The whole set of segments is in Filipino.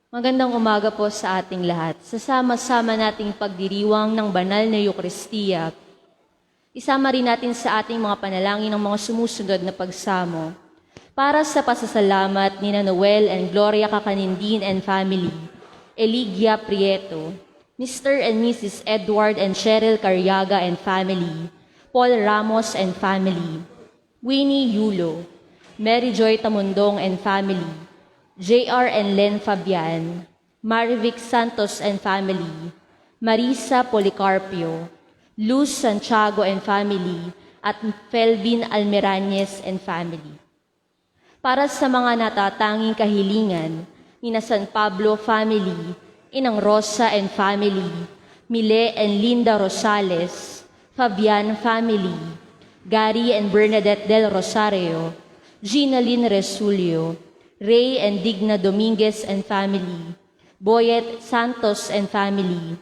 Magandang umaga po sa ating lahat. Sa sama-sama nating pagdiriwang ng banal na Eukaristiya, isama rin natin sa ating mga panalangin ng mga sumusunod na pagsamo. Para sa pasasalamat ni Noel and Gloria Kakanindin and family, Eligia Prieto, Mr. and Mrs. Edward and Cheryl Carriaga and family, Paul Ramos and family, Winnie Yulo, Mary Joy Tamundong and family, J.R. and Len Fabian, Marivic Santos and family, Marisa Policarpio, Luz Santiago and family, at Felvin Almerañez and family. Para sa mga natatanging kahilingan, Nina San Pablo family, Inang Rosa and family, Mile and Linda Rosales, Fabian family, Gary and Bernadette del Rosario, Gina Lynn Resulio, Ray and Digna Dominguez and family, Boyet Santos and family,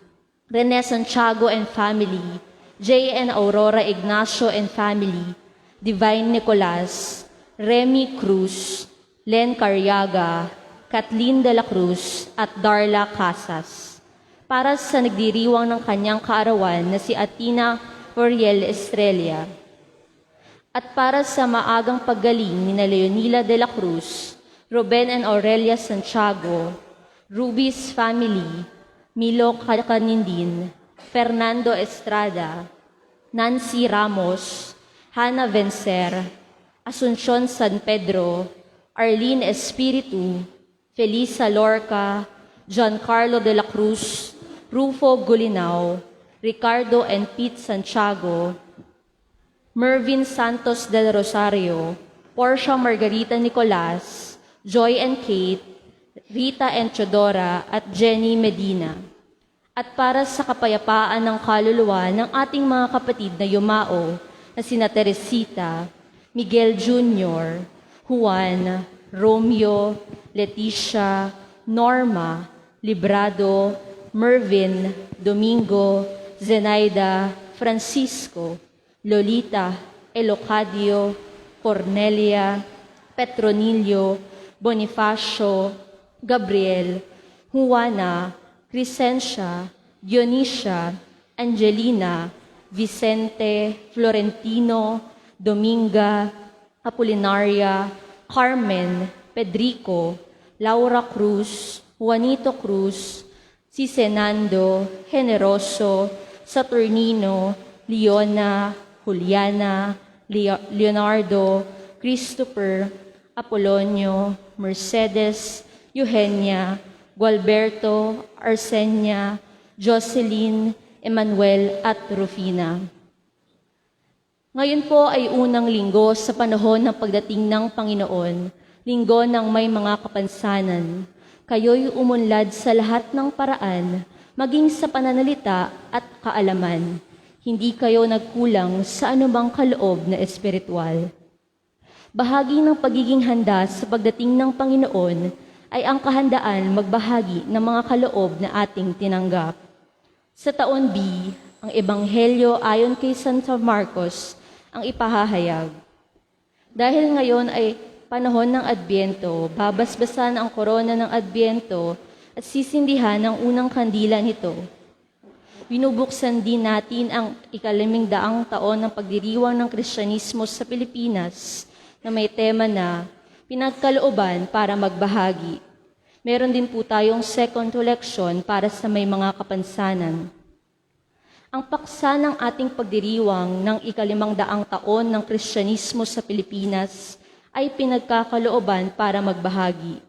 Rene Santiago and family, J. and Aurora Ignacio and family, Divine Nicolas, Remy Cruz, Len Carriaga, Kathleen de la Cruz, at Darla Casas. Para sa nagdiriwang ng kanyang kaarawan na si Atina Oriel Estrella. At para sa maagang paggaling ni Leonila de la Cruz, Ruben and Aurelia Santiago, Ruby's family, Milo Kakanindin, Fernando Estrada, Nancy Ramos, Hannah Vencer, Asuncion San Pedro, Arlene Espiritu, Felisa Lorca, Giancarlo de la Cruz, Rufo Gulinao, Ricardo and Pete Santiago, Mervin Santos del Rosario, Portia Margarita Nicolas, Joy and Kate, Rita and Chodora, at Jenny Medina. At para sa kapayapaan ng kaluluwa ng ating mga kapatid na yumao na sina Teresita, Miguel Jr., Juan, Romeo, Leticia, Norma, Librado, Mervin, Domingo, Zenaida, Francisco, Lolita, Elocadio, Cornelia, Petronilio, Bonifacio, Gabriel, Juana, Crescencia, Dionisia, Angelina, Vicente, Florentino, Dominga, Apolinaria, Carmen, Pedrico, Laura Cruz, Juanito Cruz, Cisenando, Generoso, Saturnino, Leona, Juliana, Leonardo, Christopher, Apolonio, Mercedes, Eugenia, Gualberto, Arsenia, Jocelyn, Emmanuel, at Rufina. Ngayon po ay unang linggo sa panahon ng pagdating ng Panginoon, linggo ng may mga kapansanan. Kayo'y umunlad sa lahat ng paraan, maging sa pananalita at kaalaman. Hindi kayo nagkulang sa anumang kaloob na espiritual. Bahagi ng pagiging handa sa pagdating ng Panginoon ay ang kahandaan magbahagi ng mga kaloob na ating tinanggap. Sa taon B, ang Ebanghelyo ayon kay Santo Marcos ang ipahahayag. Dahil ngayon ay panahon ng Adbyento, babasbasan ang korona ng Adbyento at sisindihan ang unang kandila nito. Binubuksan din natin ang 1,500 taon ng pagdiriwang ng Kristyanismo sa Pilipinas na may tema na pinagkalooban para magbahagi. Meron din po tayong second election para sa may mga kapansanan. Ang paksa ng ating pagdiriwang ng 500 taon ng Kristyanismo sa Pilipinas ay pinagkakalooban para magbahagi.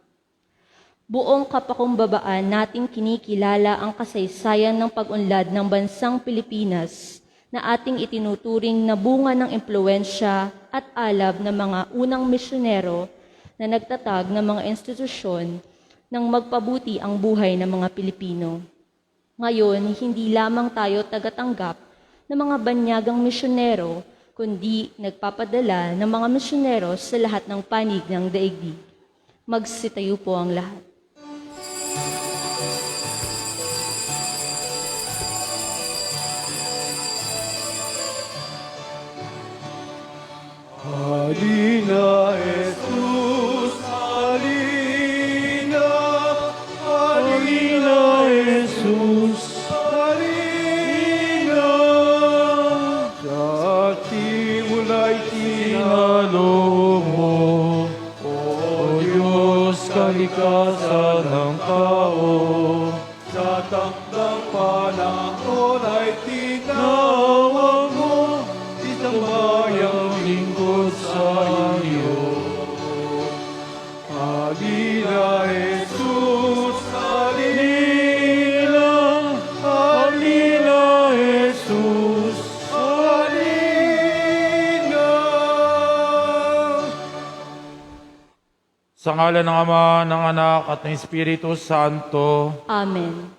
Buong kapakumbabaan nating kinikilala ang kasaysayan ng pag-unlad ng bansang Pilipinas na ating itinuturing na bunga ng impluensya at alab ng mga unang misyonero na nagtatag ng mga institusyon nang magpabuti ang buhay ng mga Pilipino. Ngayon, hindi lamang tayo tagatanggap ng mga banyagang misyonero, kundi nagpapadala ng mga misyonero sa lahat ng panig ng daigdig. Magsitayo po ang lahat. Halina, Jesus, halina, halina. kaligtasan ng tao. Sa takdang panahon ay tinawag mo isang bayang lingkod sa iyo. Halina, Jesus, halina, halina, Jesus, halina. Sa ngalan ng Ama, ng Anak, at ng Espiritu Santo, Amen.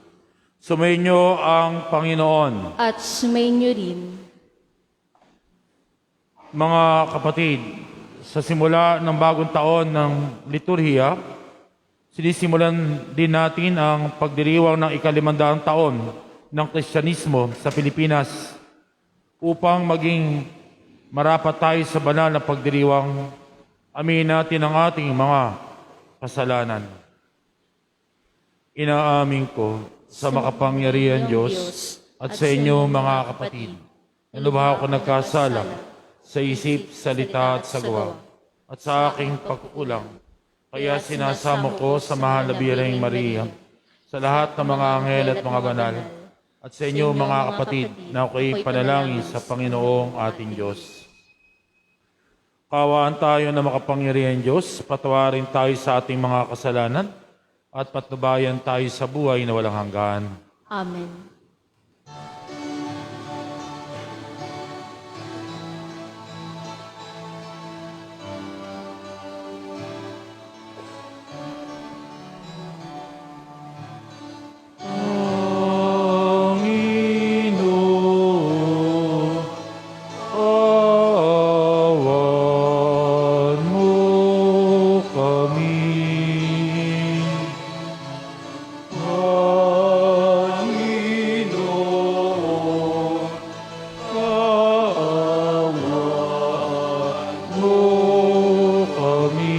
sumainyo ang Panginoon. At sumainyo rin. Mga kapatid, sa simula ng bagong taon ng liturhiya, sinisimulan din natin ang pagdiriwang ng ika-500 taon ng Kristyanismo sa Pilipinas upang maging marapat tayo sa banal na pagdiriwang. Aminin natin ang ating mga kasalanan. Inaamin ko sa makapangyarihan Diyos at sa inyo mga kapatid, na lubha ako nagkasala sa isip, salita at sa gawa, at sa aking pagkukulang. Kaya sinasamo ko sa mahal na Birheng Maria, sa lahat ng mga anghel at mga banal, at sa inyo mga kapatid, na ako'y panalangin sa Panginoong ating Diyos. Kawaan tayo na makapangyarihan Diyos, patawarin tayo sa ating mga kasalanan, at patnubayan tayo sa buhay na walang hanggan. Amen. Panginoon, awan mo kami. Panginoon, awan mo kami.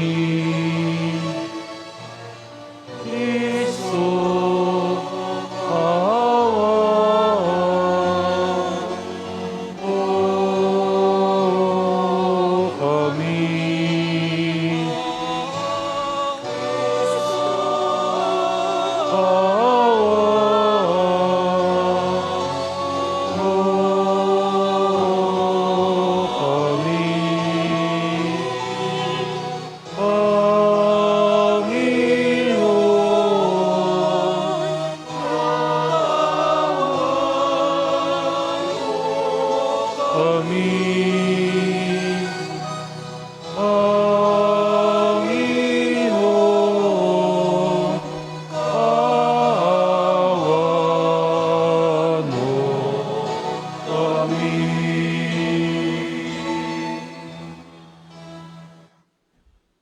Kristo, awan mo kami. Awan mo kami. Panginoon, awan mo kami.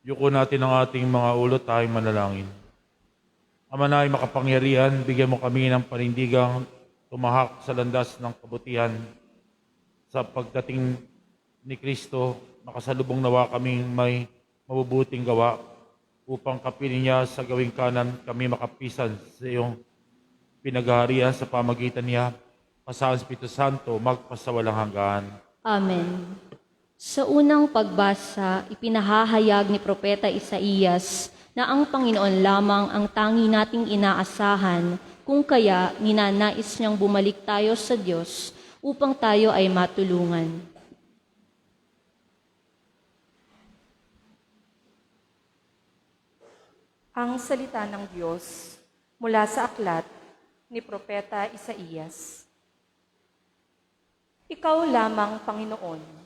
Yuko natin ang ating mga ulo, tayong manalangin. Ama na ay makapangyarihan, bigyan mo kami ng panindigang tumahak sa landas ng kabutihan. Sa pagdating ni Kristo, nakasalubong nawa kaming may mabubuting gawa upang kapilin niya sa gawing kanan kami makapisan sa iyong pinaghaharian sa pamagitan niya. Kasama sa Espiritu Santo, magpasawalang hanggan. Amen. Sa unang pagbasa, ipinahahayag ni Propeta Isaías na ang Panginoon lamang ang tangi nating inaasahan, kung kaya ninanais niyang bumalik tayo sa Diyos upang tayo ay matulungan. Ang salita ng Diyos mula sa aklat ni Propeta Isaías. Ikaw lamang, Panginoon,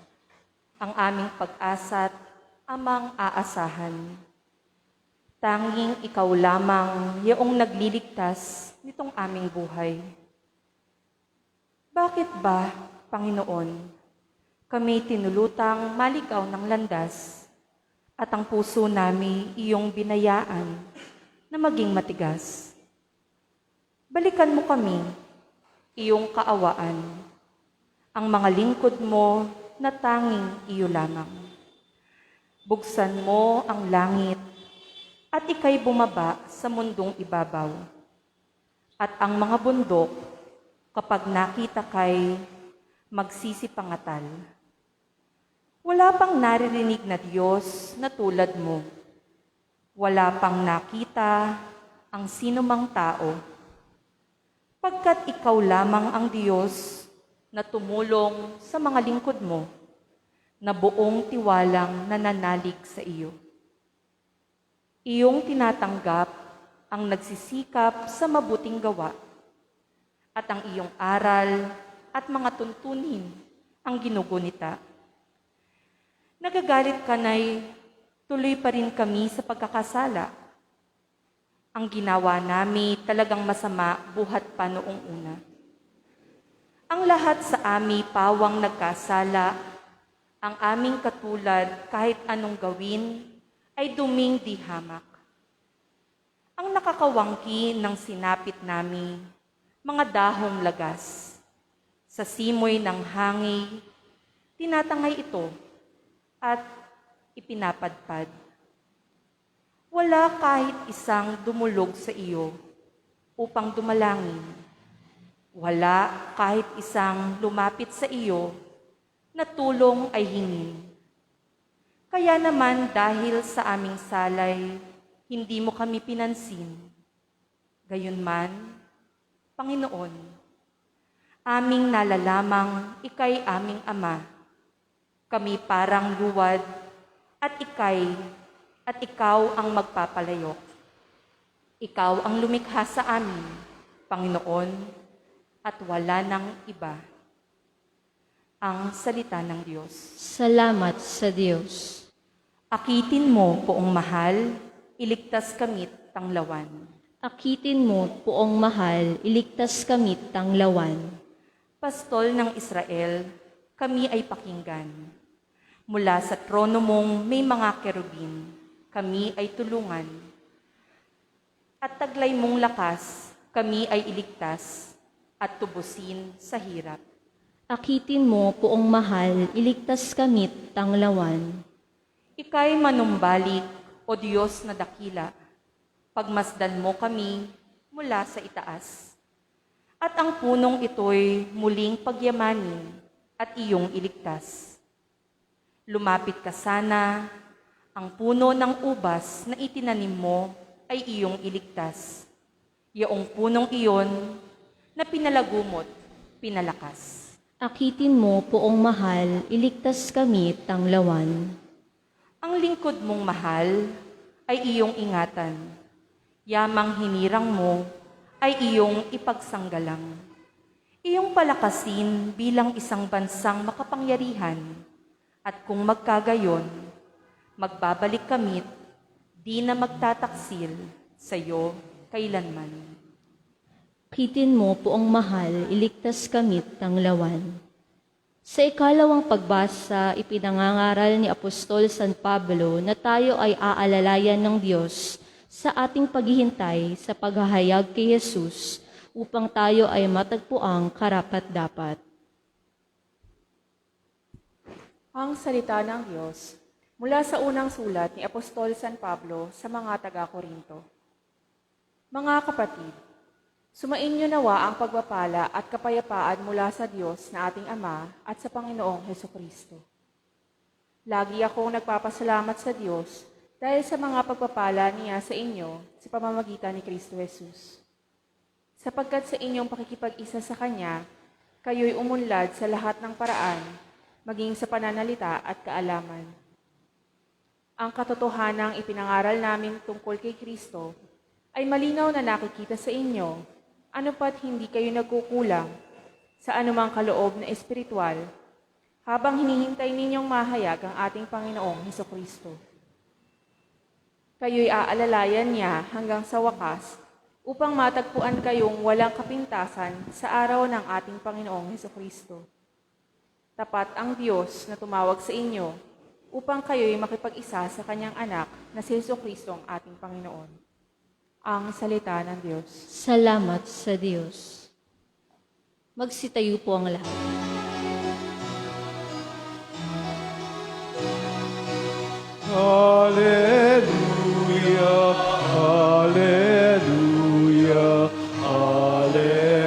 ang aming pag-asa't amang aasahan. Tanging ikaw lamang yaong nagliligtas nitong aming buhay. Bakit ba, Panginoon, kami tinulutang maligaw ng landas at ang puso namin iyong binayaan na maging matigas? Balikan mo kami, iyong kaawaan, ang mga lingkod mo na tanging iyo lamang. Buksan mo ang langit at ika'y bumaba sa mundong ibabaw. At ang mga bundok, kapag nakita kay magsisipangatal. Wala pang naririnig na Diyos na tulad mo. Wala pang nakita ang sinumang tao, pagkat ikaw lamang ang Diyos na tumulong sa mga lingkod mo na buong tiwalang nananalig sa iyo. Iyong tinatanggap ang nagsisikap sa mabuting gawa at ang iyong aral at mga tuntunin ang ginugunita. Nagagalit ka na'y tuloy pa rin kami sa pagkakasala. Ang ginawa namin talagang masama buhat pa noong una. Ang lahat sa amin pawang nagkasala, ang aming katulad kahit anong gawin ay duming di hamak. Ang nakakawangki ng sinapit namin, mga dahong lagas. Sa simoy ng hangin, tinatangay ito at ipinapadpad. Wala kahit isang dumulog sa iyo upang dumalangin. Wala kahit isang lumapit sa iyo na tulong ay hingin. Kaya naman dahil sa aming salay, hindi mo kami pinansin. Gayunman, Panginoon, aming nalalamang ika'y aming Ama. Kami parang luwad at ikaw ang magpapalayok. Ikaw ang lumikha sa amin, Panginoon, at wala nang iba. Ang salita ng Diyos. Salamat sa Diyos. Akitin mo, Poong mahal, iligtas kamit tanglawan. Akitin mo, Poong mahal, iligtas kami tanglawan. Pastol ng Israel, kami ay pakinggan. Mula sa trono mong may mga kerubin, kami ay tulungan. At taglay mong lakas, kami ay iligtas at tubusin sa hirap. Akitin mo, Poong mahal, iligtas kami tanglawan. Ika'y manumbalik, O Diyos na dakila, pagmasdan mo kami mula sa itaas. At ang punong ito'y muling pagyamanin at iyong iligtas. Lumapit ka sana, ang puno ng ubas na itinanim mo ay iyong iligtas. Yaong punong iyon na pinalagumot, pinalakas. Akitin mo, Poong mahal, iligtas kami tanglawan. Ang lingkod mong mahal ay iyong ingatan. Yamang hinirang mo ay iyong ipagsanggalang. Iyong palakasin bilang isang bansang makapangyarihan. At kung magkagayon, magbabalik kamit, di na magtataksil sa iyo kailanman. Akitin mo, Poong mahal, iligtas kami tanglawan. Sa ikalawang pagbasa, ipinangangaral ni Apostol San Pablo na tayo ay aalalayan ng Diyos sa ating paghihintay sa paghahayag kay Jesus upang tayo ay matagpuang karapat-dapat. Ang salita ng Diyos mula sa unang sulat ni Apostol San Pablo sa mga taga-Korinto. Mga kapatid, sumainyo nawa ang pagpapala at kapayapaan mula sa Diyos na ating Ama at sa Panginoong Hesukristo. Lagi akong nagpapasalamat sa Diyos dahil sa mga pagpapala niya sa inyo sa pamamagitan ni Kristo Jesus. Sapagkat sa inyong pakikipag-isa sa Kanya, kayo'y umunlad sa lahat ng paraan, maging sa pananalita at kaalaman. Ang katotohanang ipinangaral namin tungkol kay Kristo ay malinaw na nakikita sa inyo, ano pat hindi kayo nagkukulang sa anumang kaloob na espiritual habang hinihintay ninyong mahayag ang ating Panginoong Hesukristo. Kayo'y aalalayan niya hanggang sa wakas upang matagpuan kayong walang kapintasan sa araw ng ating Panginoong Hesukristo. Tapat ang Diyos na tumawag sa inyo upang kayo'y makipag-isa sa Kanyang anak na si Hesukristo ang ating Panginoon. Ang salita ng Diyos. Salamat sa Diyos. Magsitayo po ang lahat. Hallelujah, hallelujah, hallelujah,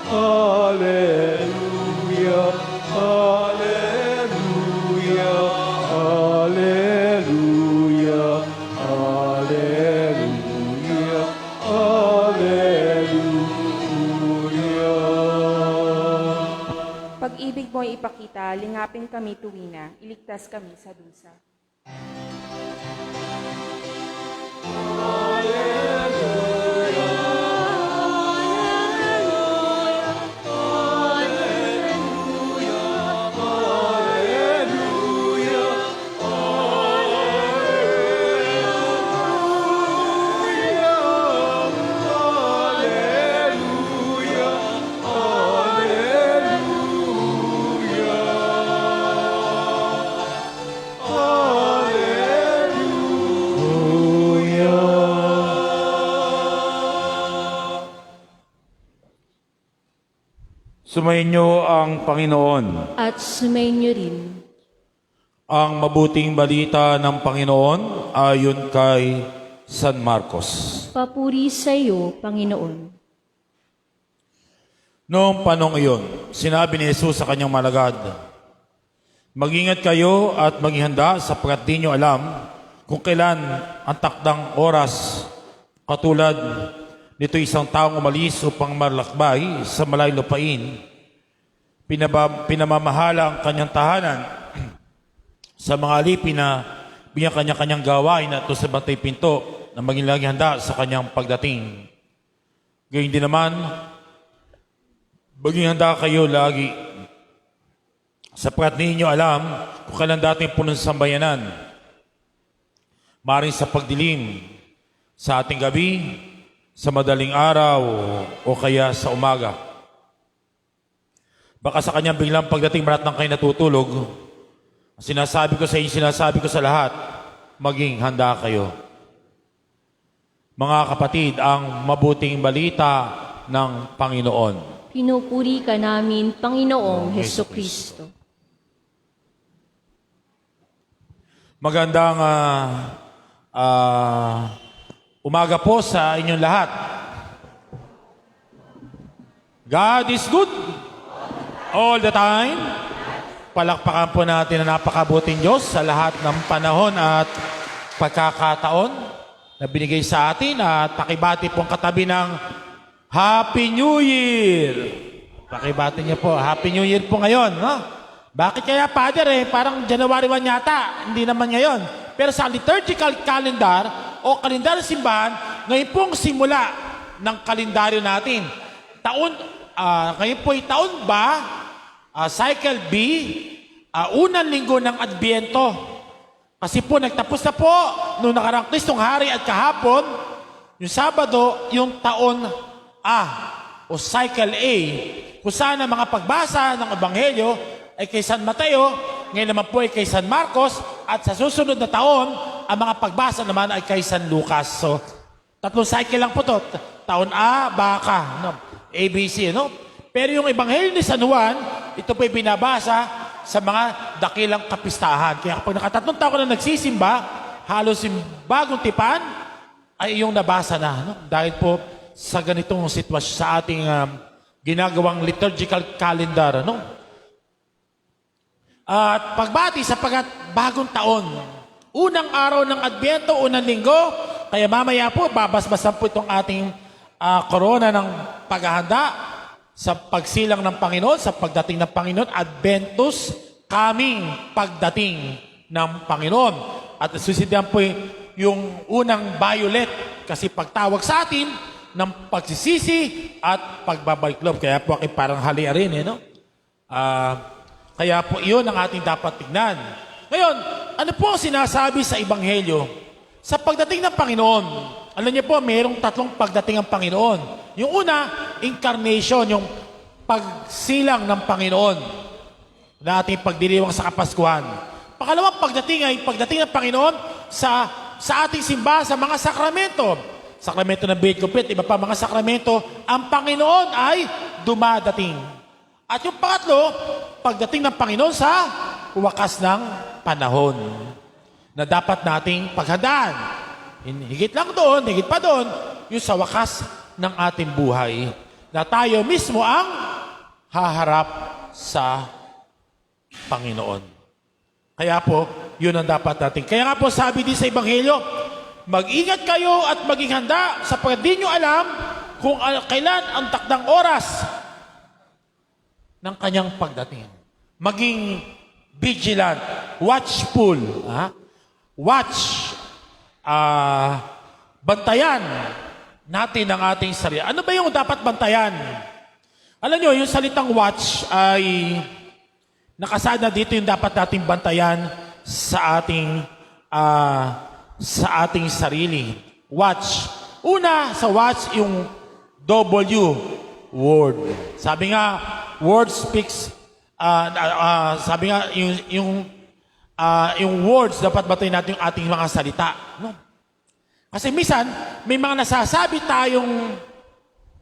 hallelujah, hallelujah, hallelujah, natin kami tuwina, iligtas kami sa dusa. Sumainyo ang Panginoon. At sumainyo rin. Ang mabuting balita ng Panginoon ayon kay San Marcos. Papuri sa iyo, Panginoon. Noong panong iyon, sinabi ni Jesus sa kanyang malagad, "Mag-ingat kayo at maghihanda sapagkat di nyo alam kung kailan ang takdang oras. Katulad nito isang taong umalis upang malakbay sa malayong lupain. Pinamamahala ang kanyang tahanan sa mga alipin na bigyan kanya-kanyang gawain at sa bantay pinto na maging lagi handa sa kanyang pagdating. Gayun din naman, maging handa kayo lagi sapagkat di ninyo alam kung kailan dating punong sambayanan. Maring sa pagdilim, sa ating gabi, sa madaling araw o kaya sa umaga. Baka sa kanyang biglang pagdating marat ng kayo natutulog, sinasabi ko sa inyo, sinasabi ko sa lahat, maging handa kayo. Mga kapatid, ang mabuting balita ng Panginoon. Pinupuri ka namin, Panginoong Hesukristo. Magandang umaga po sa inyong lahat. God is good all the time. Palakpakan po natin ang napakabuting Diyos sa lahat ng panahon at pagkakataon na binigay sa atin at pakibati pong katabi ng Happy New Year. Pakibati niyo po, Happy New Year po ngayon. No? Bakit kaya, Father, parang January 1 yata, hindi naman ngayon. Pero sa liturgical calendar o kalendaryo simbahan, ngayon pong simula ng kalendaryo natin. Ngayon po ay taon ba, cycle B, unang linggo ng Adbyento. Kasi po nagtapos na po noong nakarang Kristong Hari at kahapon, yung Sabado, yung taon A o cycle A, kung saan ang mga pagbasa ng Ebanghelyo ay kay San Mateo, ngayon naman po ay kay San Marcos, at sa susunod na taon, ang mga pagbasa naman ay kay San Lucas. So, tatlong cycle lang po to. Taon A, baka, no? ABC, no? Pero yung Ebanghelyo ni San Juan, ito po ay binabasa sa mga dakilang kapistahan. Kaya kapag nakatatlong taon na nagsisimba, halos yung bagong tipan ay yung nabasa na. No? Dahil po sa ganitong sitwasyon sa ating ginagawang liturgical calendar. No? At pagbati sapagkat bagong taon, unang araw ng Adbyento, unang linggo, kaya mamaya po babasbasan po itong ating korona ng paghahanda sa pagsilang ng Panginoon, sa pagdating ng Panginoon, Adventus, kaming pagdating ng Panginoon. At susundan po yung unang violet, kasi pagtawag sa atin ng pagsisisi at pagbabalik loob. Kaya po parang halia rin, no? Kaya po iyon ang ating dapat tignan. Ngayon, ano po ang sinasabi sa Ebanghelyo? Sa pagdating ng Panginoon, alam niyo po, mayroong tatlong pagdating ng Panginoon. Yung una, incarnation, yung pagsilang ng Panginoon na ating pagdiriwang sa Kapaskuhan. Pangalawang pagdating ay pagdating ng Panginoon sa ating simbahan, sa mga sakramento. Sakramento ng Beit Kupit, iba pa mga sakramento, ang Panginoon ay dumadating. At yung pangatlo, pagdating ng Panginoon sa wakas ng panahon na dapat nating paghandaan. Higit lang doon, higit pa doon, yung sa wakas ng ating buhay na tayo mismo ang haharap sa Panginoon. Kaya po, yun ang dapat natin. Kaya nga po sabi din sa Ebanghelyo, mag-ingat kayo at maging handa sapagkat di nyo alam kung kailan ang takdang oras ng kanyang pagdating. Maging vigilant, watchful. Watch, bantayan natin ang ating sarili. Ano ba yung dapat bantayan? Alam nyo, yung salitang watch ay nakasada dito yung dapat nating bantayan sa ating sarili. Watch. Una, sa watch, yung W, word. Sabi nga, word speaks, sabi nga, yung words, dapat batayin natin yung ating mga salita. No? Kasi minsan, may mga nasasabi tayong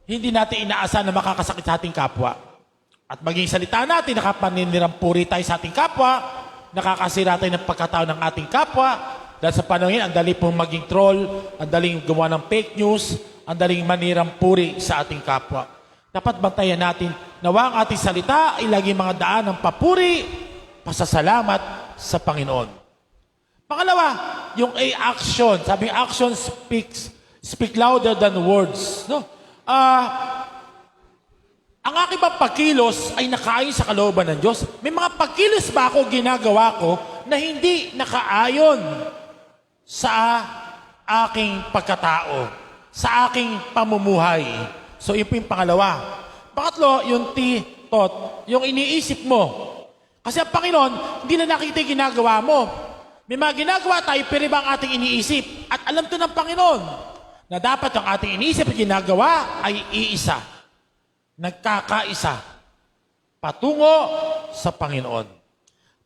hindi natin inaasahan na makakasakit sa ating kapwa. At maging salita natin, nakapaninirampuri tayo sa ating kapwa, nakakasira tayo ng pagkatao ng ating kapwa, dahil sa panahon yun, ang dali pong maging troll, ang daling gumawa ng fake news, ang daling manirampuri sa ating kapwa. Dapat bantayan natin, nawa ang ating salita ay laging mga daan ng papuri, pasasalamat sa Panginoon. Pangalawa, yung action. Sabi, action speak louder than words. No? Ang aking bang pagkilos ay nakaayon sa kalooban ng Diyos. May mga pagkilos ba ako ginagawa ko na hindi nakaayon sa aking pagkatao, sa aking pamumuhay. So, yun po yung pangalawa. Pangatlo, yung thought, yung iniisip mo. Kasi ang Panginoon, hindi na nakita yung ginagawa mo. May mga ginagawa tayo, pero iba ang ating iniisip. At alam to ng Panginoon, na dapat ang ating iniisip at ginagawa ay iisa. Nagkakaisa. Patungo sa Panginoon.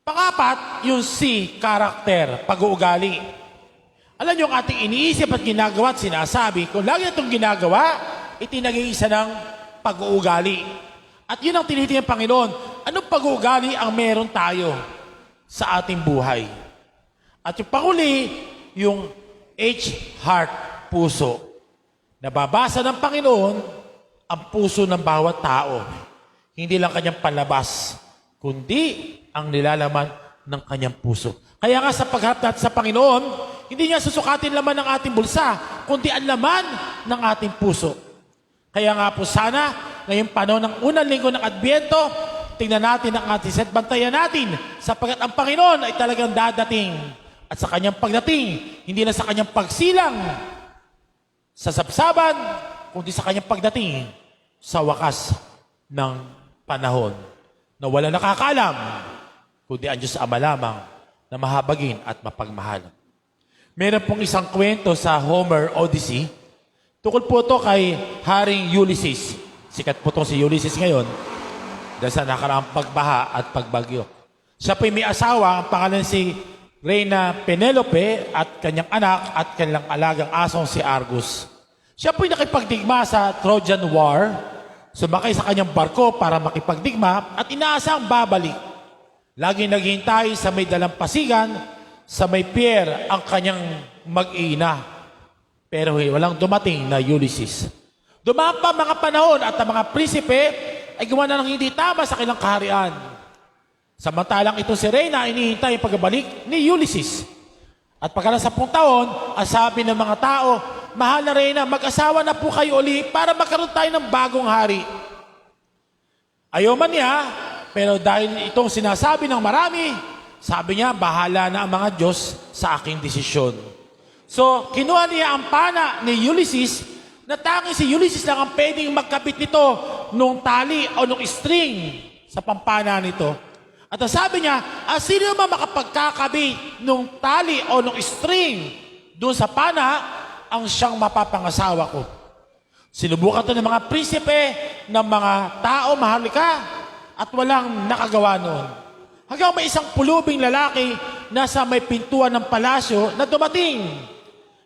Pangapat, yung karakter, pag-uugali. Alam niyo, ang ating iniisip at ginagawa at sinasabi, kung lagi itong ginagawa, itinag-iisa ng pag-uugali. At yun ang tinitingnan ng Panginoon. Anong pag-uugali ang meron tayo sa ating buhay? At yung panghuli, yung heart, puso. Nababasa ng Panginoon ang puso ng bawat tao. Hindi lang kanyang palabas, kundi ang nilalaman ng kanyang puso. Kaya nga sa pagharap natin sa Panginoon, hindi niya susukatin laman ng ating bulsa, kundi ang laman ng ating puso. Kaya nga po sana, ngayong panahon ng unang linggo ng Adbyento, tingnan natin ang ating set, bantayan natin, sapagkat ang Panginoon ay talagang dadating. At sa kanyang pagdating, hindi na sa kanyang pagsilang sa sabsaban, kundi sa kanyang pagdating sa wakas ng panahon na wala nakakalam, kundi ang Diyos Ama lamang na mahabagin at mapagmahal. Meron pong isang kwento sa Homer Odyssey. Tukol po ito kay Haring Ulysses. Sikat po itong si Ulysses ngayon dahil sa nakaraang pagbaha at pagbagyo. Siya po'y may asawa, ang pangalan si Reyna Penelope at kanyang anak at kanilang alagang asong si Argus. Siya po'y nakipagdigma sa Trojan War, sumakay sa kanyang barko para makipagdigma at inaasang babalik. Lagi naghihintay sa may dalampasigan, sa may pier ang kanyang mag-ina. Pero walang dumating na Ulysses. Dumaan pa mga panahon at ang mga prinsipe ay gawa na ng hindi tama sa kanilang kaharian. Samantalang ito si Reyna, inihintay ang pagbabalik ni Ulysses. At pagka 10 taon, ang sabi ng mga tao, mahal na Reyna, mag-asawa na po kayo uli para magkaroon tayo ng bagong hari. Ayaw man niya, pero dahil itong sinasabi ng marami, sabi niya, bahala na ang mga Diyos sa aking desisyon. So, kinuha niya ang pana ni Ulysses, na tanging si Ulysses lang ang pwedeng magkabit nito nung tali o nung string sa pampana nito. At ang sabi niya, sino naman makapagkakabit nung tali o nung string doon sa pana ang siyang mapapangasawa ko. Sinubukan ito ng mga prinsipe, ng mga tao, maharlika, at walang nakagawa noon. Hanggang may isang pulubing lalaki nasa may pintuan ng palasyo na dumating.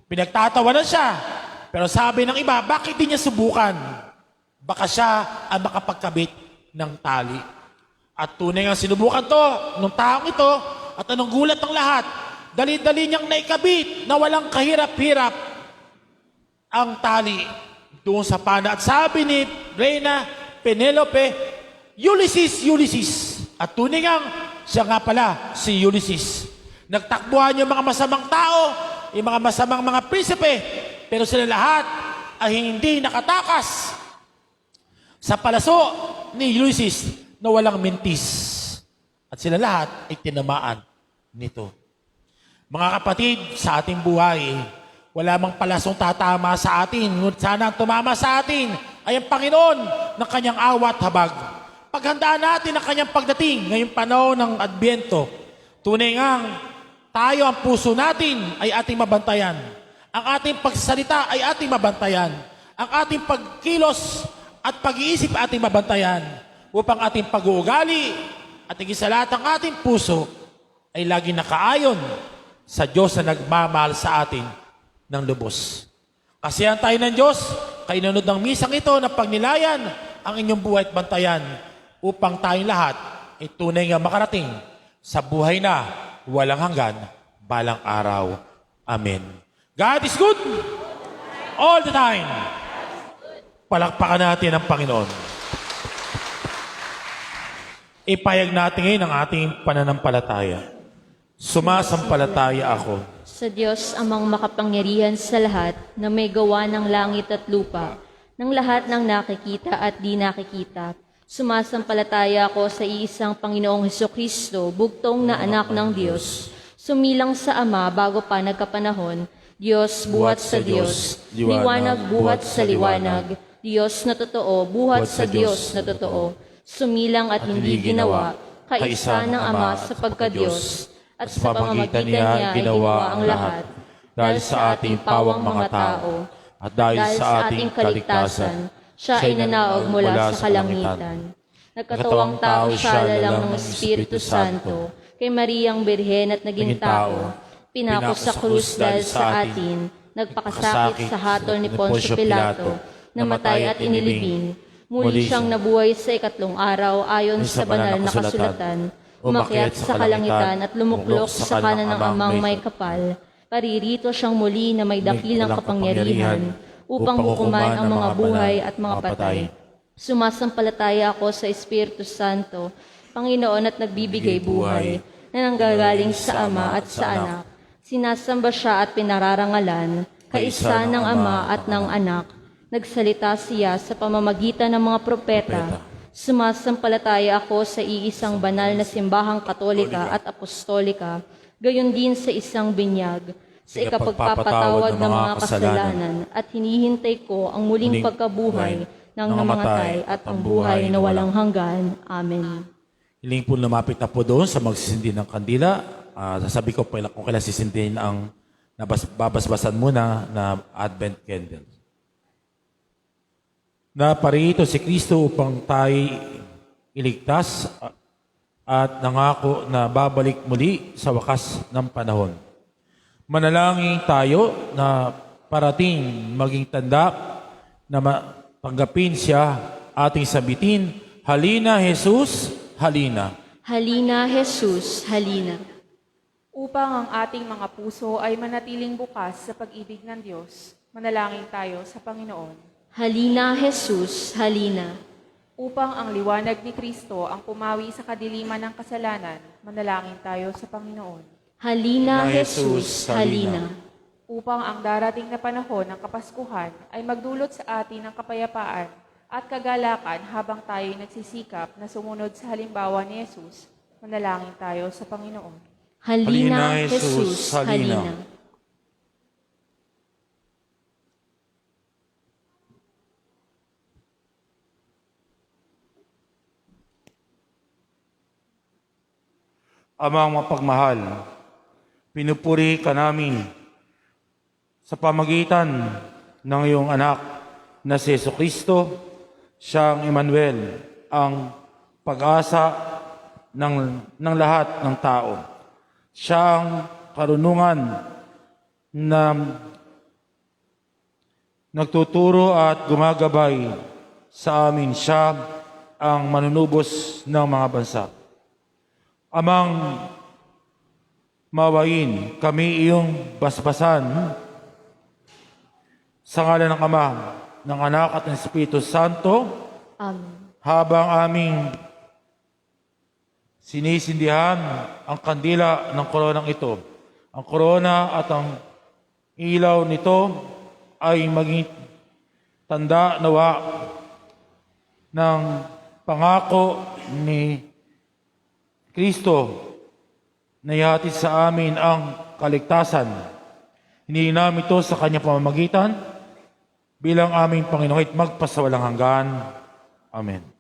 Pinagtatawanan siya. Pero sabi ng iba, bakit di niya subukan? Baka siya ang makapagkabit ng tali. At tunay nga sinubukan to nung taong ito at anong gulat ng lahat. Dali-dali niyang naikabit na walang kahirap-hirap ang tali doon sa pana. At sabi ni Reyna Penelope, Ulysses, Ulysses. At tunay nga siya nga pala si Ulysses. Nagtakbuhan yung mga masamang tao, yung mga masamang mga prinsipe, pero sila lahat ay hindi nakatakas sa palaso ni Ulysses na walang mintis. At sila lahat ay tinamaan nito. Mga kapatid, sa ating buhay, wala mang palasong tatama sa atin. Ngunit sana ang tumama sa atin ay ang Panginoon ng kanyang awa at habag. Paghandaan natin ang kanyang pagdating ngayong panahon ng Adbyento. Tunay ngang tayo, ang puso natin ay ating mabantayan. Ang ating pagsasalita ay ating mabantayan. Ang ating pagkilos at pag-iisip ating mabantayan upang ating pag-uugali at higit sa lahat ang ating puso ay lagi nakaayon sa Diyos na nagmamahal sa atin ng lubos. Kasihan tayo ng Diyos, kainunod ng misang ito na pagnilayan ang inyong buhay at bantayan upang tayong lahat ay tunay nga makarating sa buhay na walang hanggan balang araw. Amen. God is good all the time. Palakpakan natin ang Panginoon. Ipayag natin ngayon ang ating pananampalataya. Sumasampalataya ako Sa Diyos amang makapangyarihan sa lahat na may gawa ng langit at lupa, ng lahat ng nakikita at di nakikita. Sumasampalataya ako sa iisang Panginoong Hesukristo, bugtong na anak ng Diyos, sumilang sa Ama bago pa nagkapanahon, Diyos buhat sa Diyos, liwanag buhat sa liwanag, Diyos na totoo, buhat sa Diyos na totoo, sumilang at hindi ginawa, kaisa ng Ama sa pagka-Diyos, at sa pamamagitan niya ginawa ang lahat, dahil sa ating pawang mga tao, at dahil sa ating kaligtasan, siya ay nanaog mula sa kalangitan. Nagkatawang tao siya lalang ng Espiritu Santo, kay Mariang Birhen at naging tao, pinako sa krus dahil sa atin, nagpakasakit sa hatol ni Poncio Pilato, namatay at inilibing, muli siyang nabuhay sa ikatlong araw ayon sa banal na kasulatan, umakyat sa kalangitan at lumuklok sa kanan ng Amang may kapal. Paririto siyang muli na may dakilang kapangyarihan upang hukuman ang mga buhay at mga patay. Sumasampalataya ako sa Espiritu Santo, Panginoon at nagbibigay buhay, na nanggagaling sa Ama at sa Anak. Sinasamba siya at pinararangalan, kaisa ng Ama at ng Anak. Nagsalita siya sa pamamagitan ng mga propeta. Sumasampalataya ako sa iisang banal na simbahang katolika at apostolika, gayon din sa isang binyag, sa ikapagpapatawad ng mga kasalanan, at hinihintay ko ang muling pagkabuhay ng namatay at ang buhay na walang hanggan. Amen. Hiling po lumapit na po doon sa magsisindi ng kandila. Sasabi ko po kung kailan sisindihin ang babasbasan muna na Advent candle. Na parito si Kristo upang tayo iligtas at nangako na babalik muli sa wakas ng panahon. Manalangin tayo na parating maging tanda na tanggapin siya ating sabitin, halina Jesus, halina. Halina, Jesus, halina. Upang ang ating mga puso ay manatiling bukas sa pag-ibig ng Diyos, manalangin tayo sa Panginoon. Halina, Jesus, halina. Upang ang liwanag ni Kristo ang pumawi sa kadiliman ng kasalanan, manalangin tayo sa Panginoon. Halina, Jesus, halina. Upang ang darating na panahon ng Kapaskuhan ay magdulot sa atin ng kapayapaan at kagalakan habang tayo'y nagsisikap na sumunod sa halimbawa ni Jesus, manalangin tayo sa Panginoon. Halina, Jesus, halina. Amang mapagmahal, pinupuri ka namin sa pamagitan ng iyong anak na si Jesucristo, siyang Emmanuel, ang pag-asa ng lahat ng tao. Siyang karunungan na nagtuturo at gumagabay sa amin. Siya ang manunubos ng mga bansa. Amang mawain kami iyong basbasan sa ngalan ng Ama, ng Anak at ng Espiritu Santo, Amen. habang aming sinisindihan ang kandila ng koronang ito. Ang korona at ang ilaw nito ay maging tanda nawa ng pangako ni Kristo na ihatid sa amin ang kaligtasan. Hiniling namin ito sa kanyang pamamagitan bilang aming Panginoon at magpasawalang hanggan. Amen.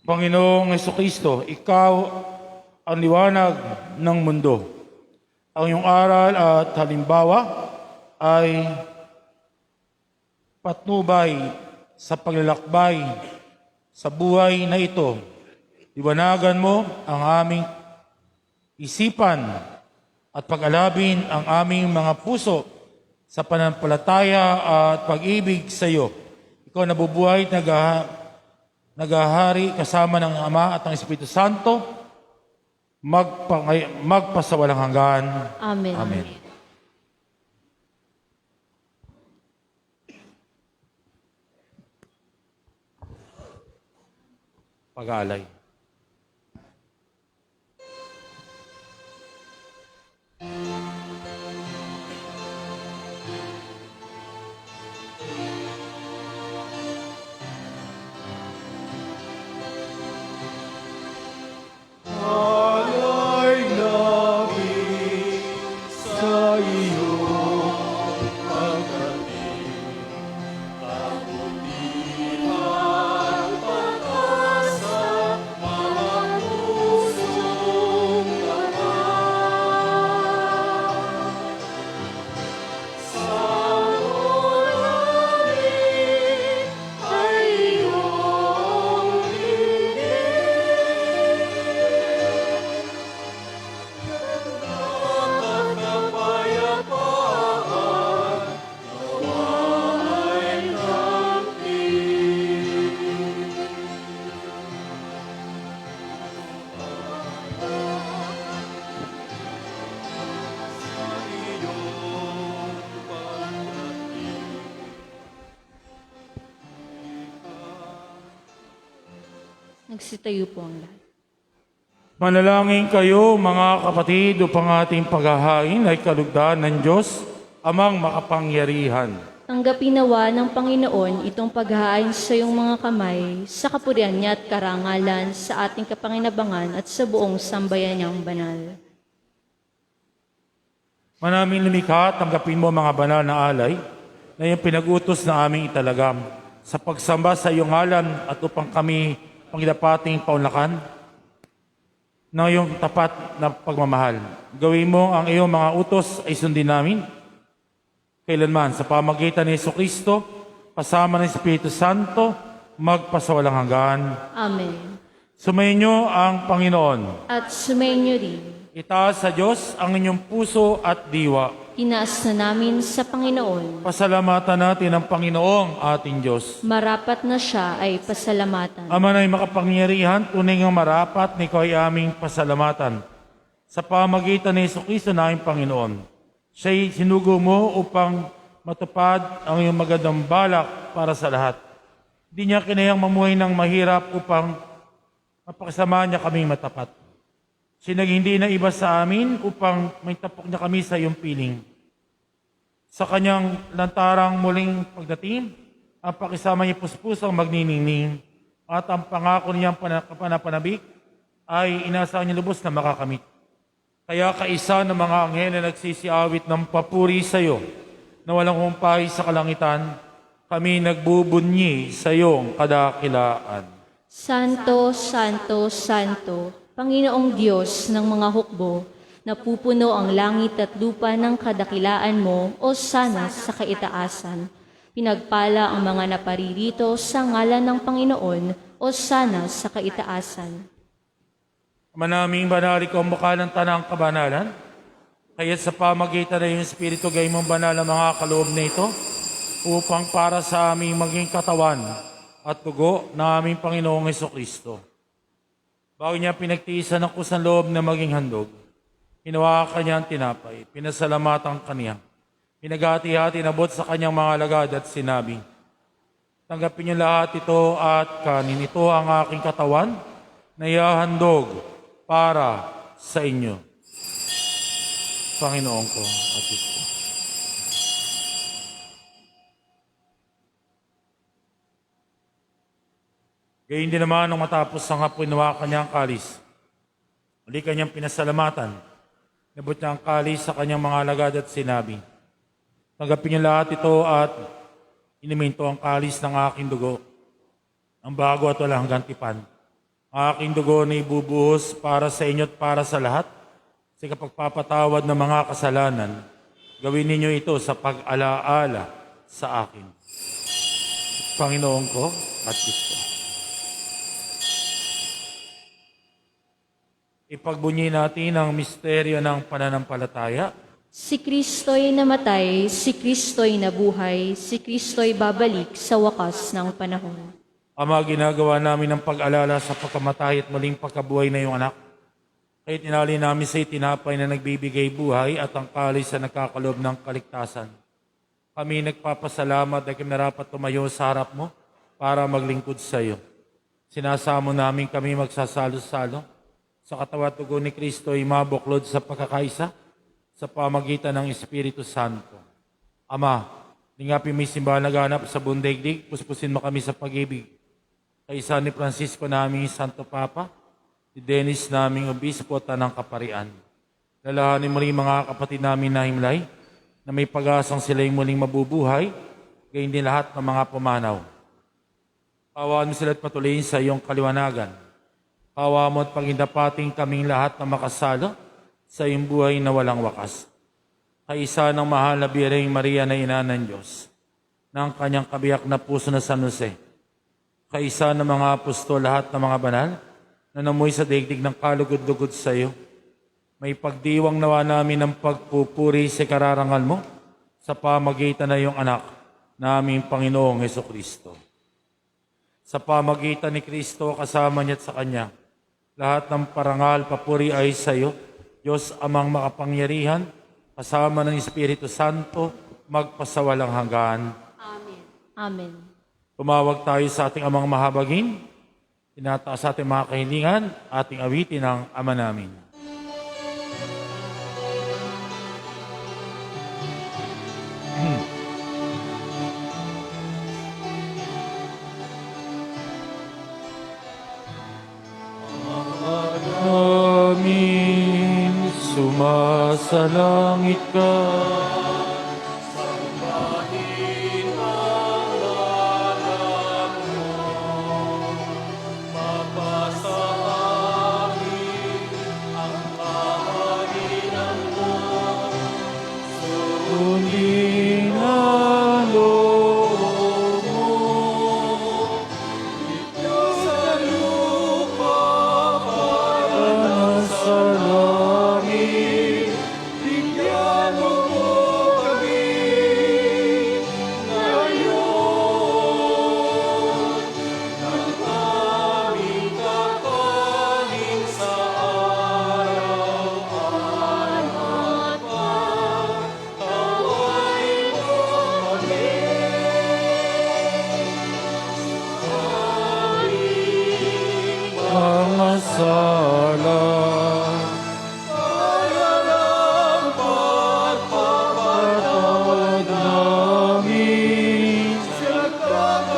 Panginoong Jesucristo, Ikaw ang liwanag ng mundo. Ang iyong aral at halimbawa ay patnubay sa paglalakbay sa buhay na ito. Liwanagan mo ang aming isipan at pag-alabin ang aming mga puso sa pananampalataya at pag-ibig sa iyo. Ikaw nabubuhay at nagahari kasama ng Ama at ng Espiritu Santo, magpasawalang hanggan. Amen. Amen. Pag-aalay. Alay namin sa iyong pagdating. Kabutihan, pag-asa, mga pusong tapat. Sa namin ay iyong Nagsitayo po ang lahat. Manalangin kayo mga kapatid upang ating paghahain ay kalugdan ng Diyos, Amang makapangyarihan. Tanggapin nawa ng Panginoon itong paghahain sa iyong mga kamay, sa kapurihan niya at karangalan, sa ating kapanginabangan at sa buong sambayan niyang banal. Manaming lumikha, tanggapin mo mga banal na alay na iyong pinag-utos na aming italagam sa pagsamba sa iyong ngalan at upang kami pangidapating paunlakan ng iyong tapat na pagmamahal. Gawin mo ang iyong mga utos ay sundin namin kailanman sa pamagitan ni Jesucristo, kasama ng Espiritu Santo, magpasawalang hanggan. Amen. Sumayin niyo ang Panginoon. At sumayin niyo rin. Itaas sa Diyos ang inyong puso at diwa. Inaas na namin sa Panginoon. Pasalamatan natin ang Panginoong ating Diyos. Marapat na siya ay pasalamatan. Ama na'y makapangyarihan, tunay ngang marapat ni Ikaw ay aming pasalamatan. Sa pamagitan ni Jesucristo na aming Panginoon, siya'y sinugo mo upang matupad ang iyong magandang balak para sa lahat. Hindi niya kinayang mamuhay ng mahirap upang mapakasama niya kaming matapat. Siya hindi na iba sa amin upang may tapok niya kami sa iyong piling. Sa kanyang lantarang muling pagdating, ang pakisama niya puspusang magniningning at ang pangako niyang panapanabik ay inaasahan niya lubos na makakamit. Kaya kaisa ng mga anghel na nagsisiawit ng papuri sa iyo na walang humpay sa kalangitan, kami nagbubunyi sa iyong kadakilaan. Santo, Santo, Santo, Panginoong Diyos ng mga hukbo, napupuno ang langit at lupa ng kadakilaan mo o sana sa kaitaasan. Pinagpala ang mga naparirito sa ngalan ng Panginoon o sana sa kaitaasan. Manaming banal ikaw ang mukha ng tanang kabanalan, kaya sa pamagitan ng iyong Espiritu gayong mong banal ang mga kaloob na ito, upang para sa aming maging katawan at dugo ng aming Panginoong Jesucristo. Bago niya pinagtiisan ng kusang loob na maging handog, hinawakan niya ang tinapay, pinasalamatan kaniya, Pinaghati-hati na bot sa kanyang mga alagad at sinabi, tanggapin niyo lahat ito at kanin. Ito ang aking katawan na ihahandog para sa inyo. Panginoon ko at Diyos ko. Gayun din naman nung matapos ang hapon nawa kanyang kalis. Uli kanyang pinasalamatan. Nabot niya ang kalis sa kanyang mga alagad at sinabi, tanggapin niyo lahat ito at inumin ito ang kalis ng aking dugo. Ang bago at walang gantipan. Ang aking dugo na ibubuhos para sa inyo at para sa lahat. Sa kapagpapatawad ng mga kasalanan, gawin ninyo ito sa pag-alaala sa akin. Panginoon ko at Diyos ko. Ipagbunyi natin ang misteryo ng pananampalataya. Si Kristo'y namatay, si Kristo'y nabuhay, si Kristo'y babalik sa wakas ng panahon. Ama, ginagawa namin ang pag-alala sa pagkamatay at muling pagkabuhay na iyong anak. Kaya tinali namin sa itinapay na nagbibigay buhay at ang kalis na nagkakalob ng kaligtasan. Kami nagpapasalamat dahil kami narapat tumayo sa harap mo para maglingkod sa iyo. Sinasamo namin kami magsasalo-salo sa katawan at dugo ni Kristo ay mabuklod sa pagkakaisa sa pamagitan ng Espiritu Santo. Ama, di nga may simbahan naganap sa buong daigdig, puspusin mo kami sa pag-ibig. Kaisa ni Francisco naming Santo Papa, ni Dennis naming Obispo at ng Kaparian. Lalahanin mo rin mga kapatid namin na himlay, na may pag-asang sila'y muling mabubuhay, gayon din lahat ng mga pumanaw. Pawaan mo sila at patuloyin sa iyong kaliwanagan. Kawa mo at pagindapating kaming lahat na makasalo sa iyong buhay na walang wakas. Kaisa ng mahal na Birheng Maria na ina ng Diyos, ng kanyang kabiyak na puso na San Jose. Kaisa ng mga apostol lahat ng mga banal na namuhay sa daigdig ng kalugod-lugod sa iyo. May pagdiwang nawa namin ng pagpupuri sa kararangal mo sa pamagitan na iyong anak na aming Panginoong Hesukristo. Sa pamagitan ni Kristo kasama niya at sa Kanya, lahat ng parangal, papuri ay sa iyo, Diyos amang makapangyarihan, kasama ng Espiritu Santo, magpasawalang hanggan. Amen. Tumawag tayo sa ating amang mahabagin, tinataas sa ating mga kahilingan, ating awitin ang Ama namin. Amin. Sumasalangit ka. Sambahin ang ngalan mo, mapasa amin ang kahaginan mo. Sundin ang loob mo. Sa lupa Ang sa langit. bigyan mo kami ngayon ng aming kakanin sa araw-araw. Pagtawain mo kami Mga sala. Patawad namin.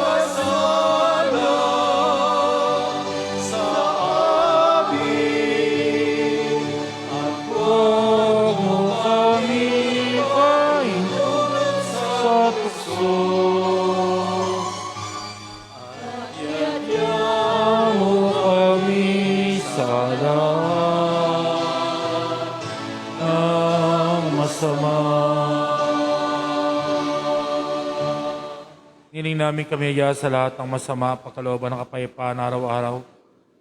nagkakasala sa amin at Huwag mo kami paintulot sa tukso. Huwag mo kami sa lahat ng masama. Niling namin kami iya sa lahat ng masama, pagkalooban ng kapayapaan araw-araw.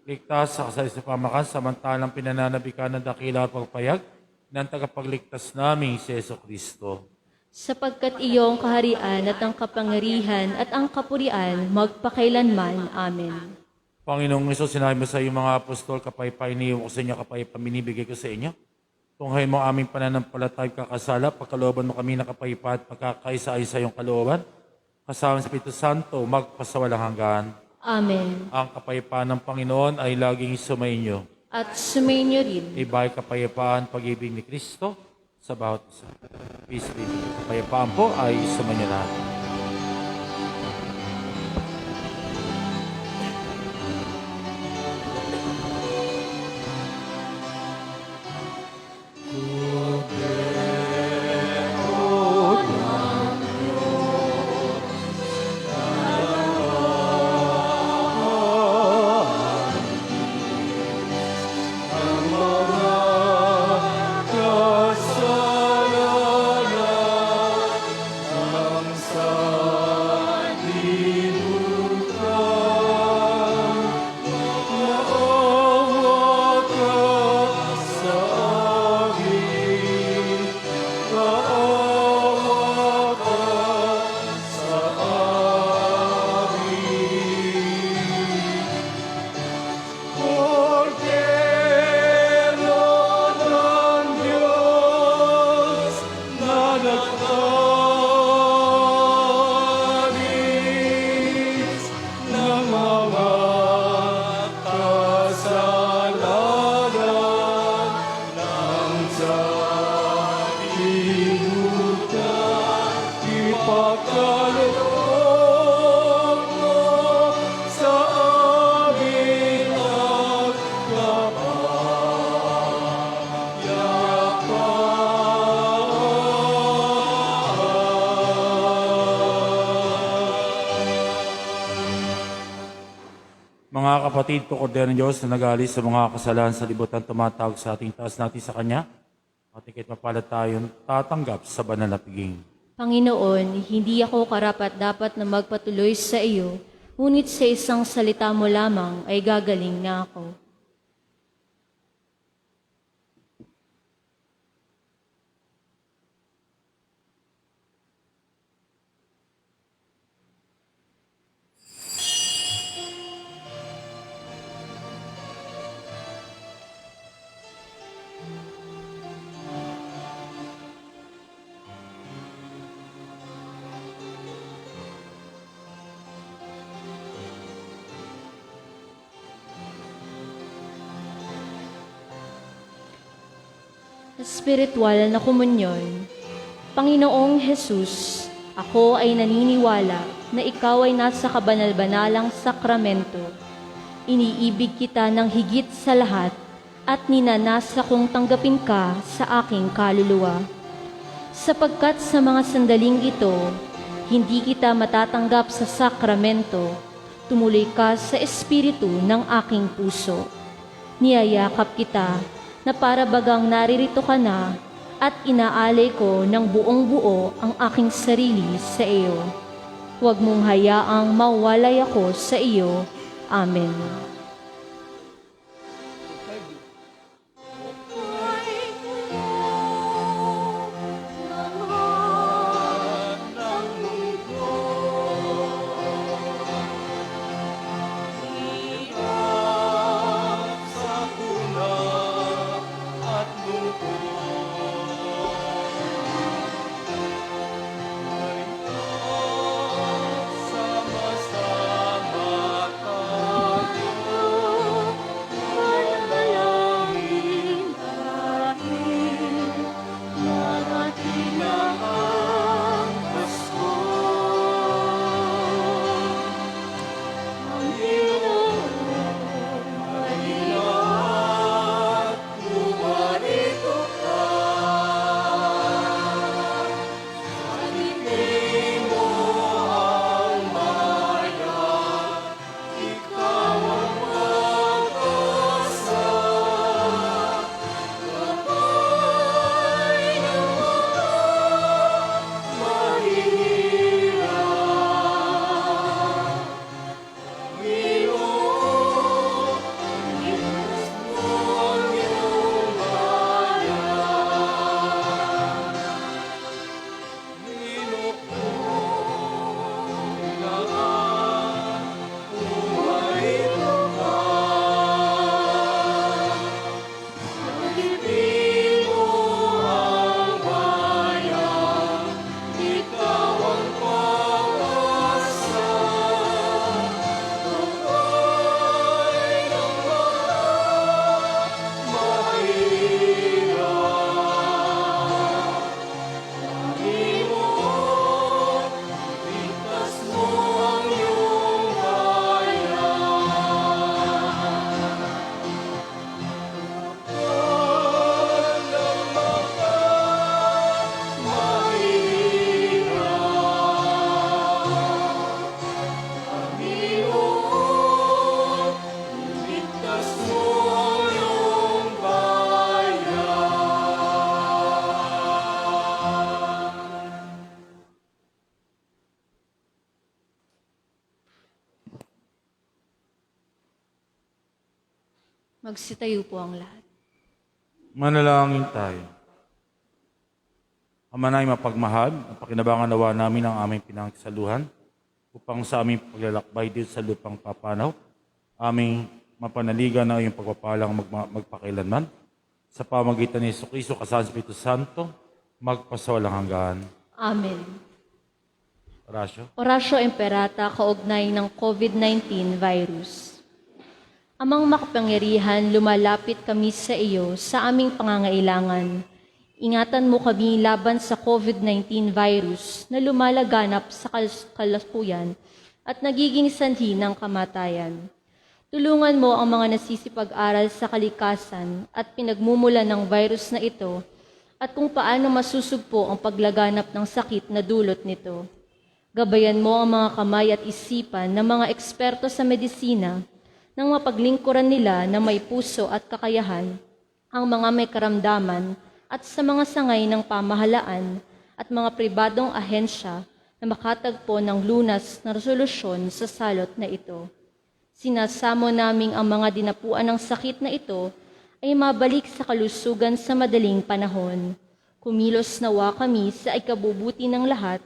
Ligtas sa kasalis na pamakan, samantalang pinananabikan ng dakila at pagpayag ng tagapagligtas namin si Jesucristo. Sapagkat iyong kaharian at ang kapangyarihan at ang kapurian magpakailanman. Amen. Panginoong Isus, sinabi mo sa iyong mga apostol, kapayapaan iniiwan ko sa inyo, kapayapaan binibigay ko sa inyo. Tunghayin mo ang aming pananampalatay kakasala, pagkalooban mo kami nakapaypa at pagkakaisa-ay sa iyong kalooban. Kasama sa Espiritu Santo, magpasawalang hanggan. Amen. Ang kapayapaan ng Panginoon ay laging sumainyo. At sumainyo rin. Iba'y kapayapaan, pag-ibig ni Kristo sa bawat isa. Peace be with you. Kapayapaan po ay sumainyo lahat. Mga kapatid ko, Kordero ng Diyos na nag-aalis sa mga kasalanan sa libutan, tumatawag sa ating taas natin sa Kanya, at ikit mapalad tayong tatanggap sa banal na piging. Panginoon, hindi ako karapat-dapat na magpatuloy sa iyo, ngunit sa isang salita mo lamang ay gagaling na ako. Espiritual na komunyon. Panginoong Jesus, ako ay naniniwala na ikaw ay nasa kabanal-banalang sakramento. Iniibig kita ng higit sa lahat at ninanasa kong tanggapin ka sa aking kaluluwa. Sapagkat sa mga sandaling ito, hindi kita matatanggap sa sakramento, tumuloy ka sa espiritu ng aking puso. Niyayakap kita na para bagang naririto ka na at inaalay ko ng buong buo ang aking sarili sa iyo. Huwag mong hayaang mawalay ako sa iyo. Amen. Magsitayo po ang lahat. Manalangin tayo. Ama na mapagmahal, napakinabangan nawa namin ang aming pinangsaluhan upang sa aming paglalakbay dito sa lupang papanaw, aming mapanaligan na iyong pagpapalang magpakailanman. Sa pamagitan ni Jesucristo kasama sa Espiritu Santo, magpasawalang hanggan. Amen. Orasyo. Orasyo Imperata kaugnay ng COVID-19 virus. Amang makapangyarihan, lumalapit kami sa iyo sa aming pangangailangan. Ingatan mo kami laban sa COVID-19 virus na lumalaganap sa kalusuyan at nagiging sanhi ng kamatayan. Tulungan mo ang mga nasisipag-aral sa kalikasan at pinagmumula ng virus na ito at kung paano masusugpo ang paglaganap ng sakit na dulot nito. Gabayan mo ang mga kamay at isipan ng mga eksperto sa medisina nang mapaglingkuran nila na may puso at kakayahan ang mga may karamdaman at sa mga sangay ng pamahalaan at mga pribadong ahensya na makatagpo ng lunas na resolusyon sa salot na ito. Sinasamo naming ang mga dinapuan ng sakit na ito ay mabalik sa kalusugan sa madaling panahon. Kumilos nawa kami sa ikabubuti ng lahat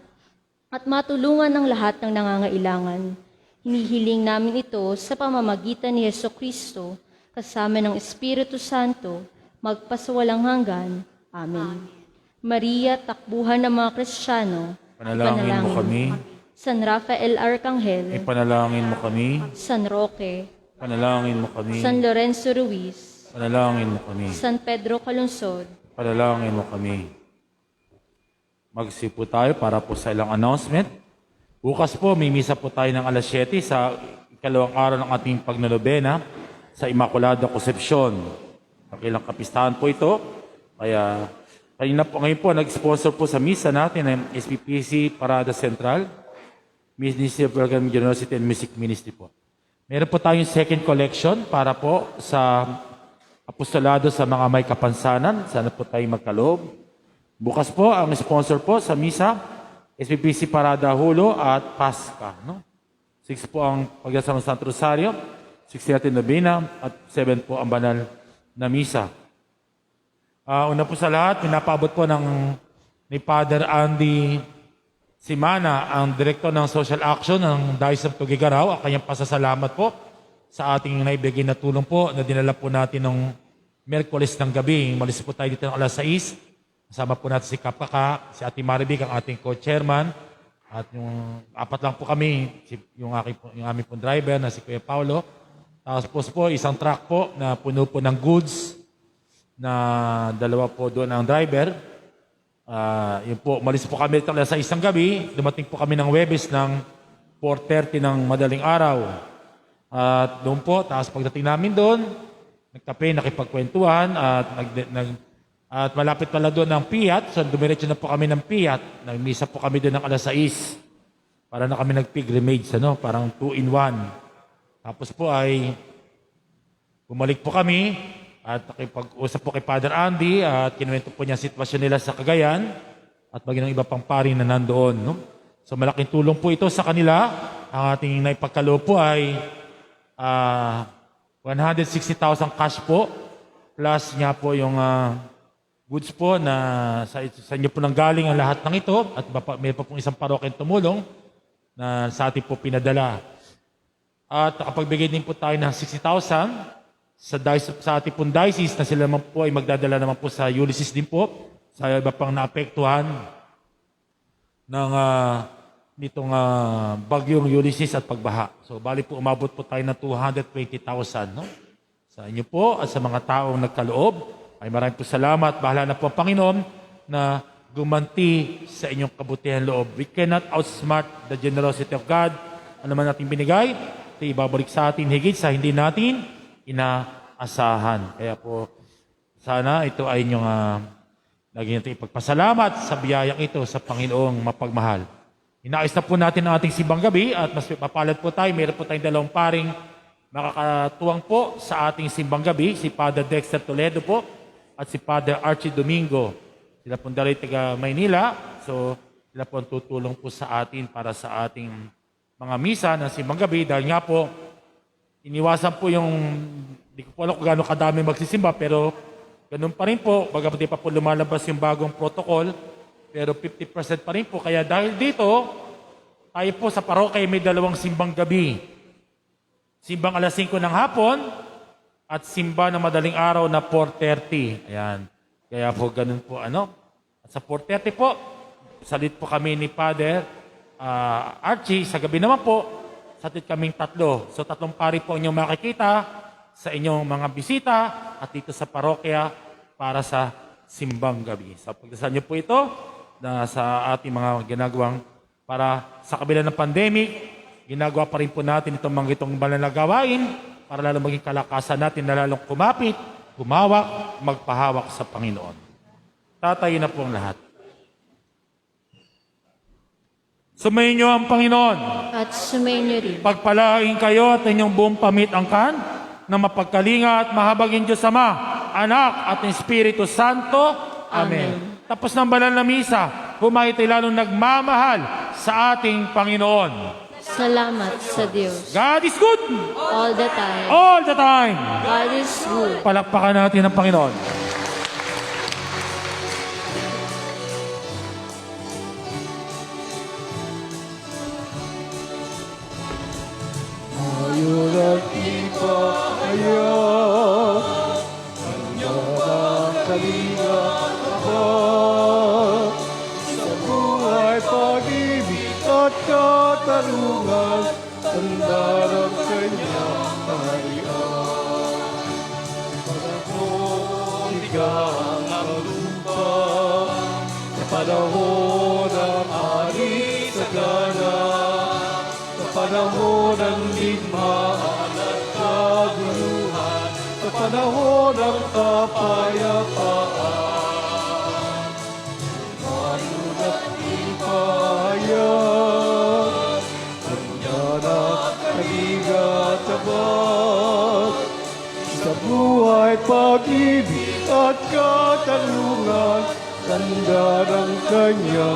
at matulungan ng lahat ng nangangailangan. Hinihiling namin ito sa pamamagitan ni Jesucristo kasama ng Espiritu Santo, magpasawalang hanggan. Amen. Maria, takbuhan ng mga Kristiyano, Panalangin mo kami. San Rafael Arcangel, Ipanalangin mo kami. San Roque, Panalangin mo kami. San Lorenzo Ruiz, Panalangin mo kami. San Pedro Calungsod, Panalangin mo kami. Magsipo tayo para po sa ilang announcement. Bukas po, may misa po tayo ng alas 7 sa ikalawang araw ng ating pagnanobena sa Immaculada Concepcion. Pakilang kapistahan po ito. Kaya ngayon po, nag-sponsor po sa misa natin ng SPPC Parada Central, Ministry of Program Generosity and Music Ministry po. Meron po tayong second collection para po sa apostolado sa mga may kapansanan. Sana po tayo magkaloob. Bukas po, ang sponsor po sa misa, SPPC Parada Hulo at Pasca. No? 6 po ang pagdasal ng Santo Rosario, 6 natin Novena, at 7 po ang banal na misa. Una po sa lahat, pinapaabot po ni Father Andy Simana, ang Direktor ng Social Action ng Diocese of Tuguegarao, ang kanyang pasasalamat po sa ating naibigay na tulong po na dinala po natin ng Miyerkules ng gabi. Malis po tayo dito ng alas 6. Kasama po natin si Kapaka, si Ate Maribig, ang ating co-chairman, at yung apat lang po kami, yung aming po driver na si Kuya Paulo. Tapos po isang truck po na puno po ng goods, na dalawa po doon ang driver. Yun po, malis po kami dito sa isang gabi. Dumating po kami ng Webes ng 4:30 ng madaling araw. At doon po, tapos pagdating namin doon, nagkape, nakipagkwentuhan, at malapit pala doon ng Piat. So dumiretso na po kami ng Piat. Nagmisa po kami doon ng alas 6. Para na kami nag-pilgrimage, parang 2-in-1. Tapos po ay bumalik po kami. At nakipag-usap po kay Father Andy at kinuwento po niya ang sitwasyon nila sa Cagayan at maging ng iba pang pari na nandoon. No? So malaking tulong po ito sa kanila. Ang ating naipagkaloob po ay 160,000 cash po plus niya po yung goods po na sa inyo po nang galing ang lahat ng ito at may pa pong isang parokeng tumulong na sa ating po pinadala. At nakapagbigay din po tayo ng 60,000 sa ating pong diocese na sila naman po ay magdadala naman po sa Ulysses din po, sa iba pang naapektuhan ng nitong bagyong Ulysses at pagbaha. So, bali po umabot po tayo ng 220,000. No? Sa inyo po at sa mga taong nagkaloob, ay maraming po salamat. Bahala na po ang Panginoon na gumanti sa inyong kabutihan loob. We cannot outsmart the generosity of God. Ano man natin binigay, ito ibabalik sa atin higit sa hindi natin inaasahan. Kaya po, sana ito ay inyong lagi natin ipagpasalamat sa biyayang ito sa Panginoong mapagmahal. Inaayos na po natin ang ating simbang gabi at mas papalad po tayo. Meron po tayong dalawang paring makakatuwang po sa ating simbang gabi, si Father Dexter Toledo po at si Father Archie Domingo. Sila po daloy taga Maynila. So, sila po ang tutulong po sa atin para sa ating mga misa ng simbang gabi dahil nga po, iniwasan po yung Hindi ko po alam kung gaano kadami magsisimba, pero ganun pa rin po. Bagamat di pa po lumalabas yung bagong protocol, pero 50% pa rin po. Kaya dahil dito, tayo po sa parokya may 2 simbang gabi. Simbang alas 5 ng hapon at simba na madaling araw na 4:30. Ayan. Kaya po ganun po ano. At sa 4:30 po, salit po kami ni Father Archie. Sa gabi naman po, salit kaming 3. So 3 pari po inyong makikita sa inyong mga bisita at dito sa parokya para sa simbang gabi. Sa pagdasal niyo po ito na sa ating mga ginagawang para sa kabila ng pandemic, ginagawa pa rin po natin itong mga itong banal na gawain para lalo maging kalakasan natin na lalong kumapit, humawak, magpahawak sa Panginoon. Tatayo na po ang lahat. Sumayin niyo ang Panginoon. At sumayin niyo rin. Pagpalain kayo at inyong buong pamit-angkan na mapagkalinga at mahabagin Diyos Ama, Anak at Espiritu Santo. Amen. Tapos ng banal na misa, humayo tayo lalong nagmamahal sa ating Panginoon. Salamat sa Diyos. God is good All the time. all the time. God is good. Palakpakan natin ang Panginoon. Ngayon at ipahaya, kanya ng kalinga ba? Sa buhay, pag-ibig at katarungan, tanda ng kanyang kaharian. Panahon, bigang ang lupa, sa panahon ng ari sa gana, sa panahon ng digmaan at kaguluhan, sa panahon ng kapayapaan. Ngayon at ipahayag, kanya na kalinga tabag, sa buhay, pag-ibig at katarungan, tanda ng kanya